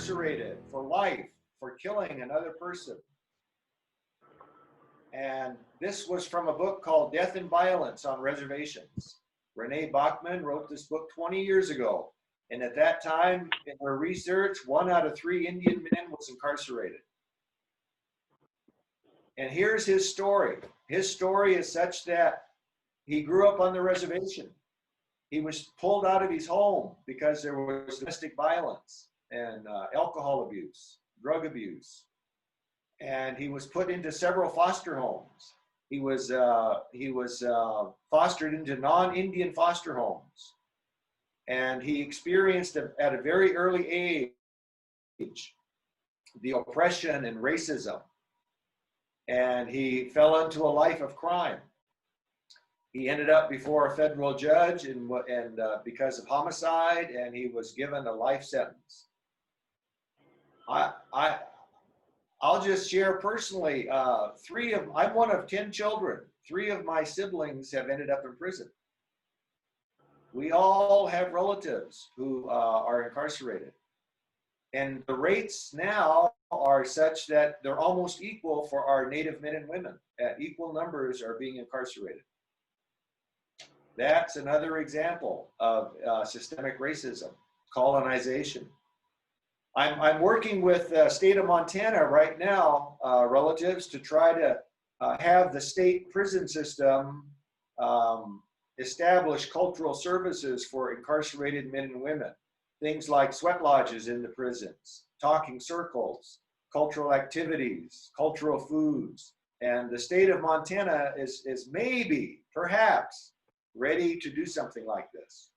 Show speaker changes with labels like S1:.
S1: incarcerated for life for killing another person. And this was from a book called Death and Violence on Reservations. Renee Bachman wrote this book 20 years ago. And at that time, in her research, 1 out of 3 Indian men was incarcerated. And here's his story. His story is such that he grew up on the reservation. He was pulled out of his home because there was domestic violence and alcohol abuse, drug abuse. And he was put into several foster homes. He was fostered into non-Indian foster homes. And he experienced at a very early age the oppression and racism. And he fell into a life of crime. He ended up before a federal judge and because of homicide, and he was given a life sentence. I'll just share personally, I'm one of 10 children. 3 of my siblings have ended up in prison. We all have relatives who are incarcerated. And the rates now are such that they're almost equal for our Native men and women. Equal numbers are being incarcerated. That's another example of systemic racism, colonization. I'm working with the state of Montana right now, relatives, to try to have the state prison system establish cultural services for incarcerated men and women. Things like sweat lodges in the prisons, talking circles, cultural activities, cultural foods. And the state of Montana is maybe, perhaps, ready to do something like this.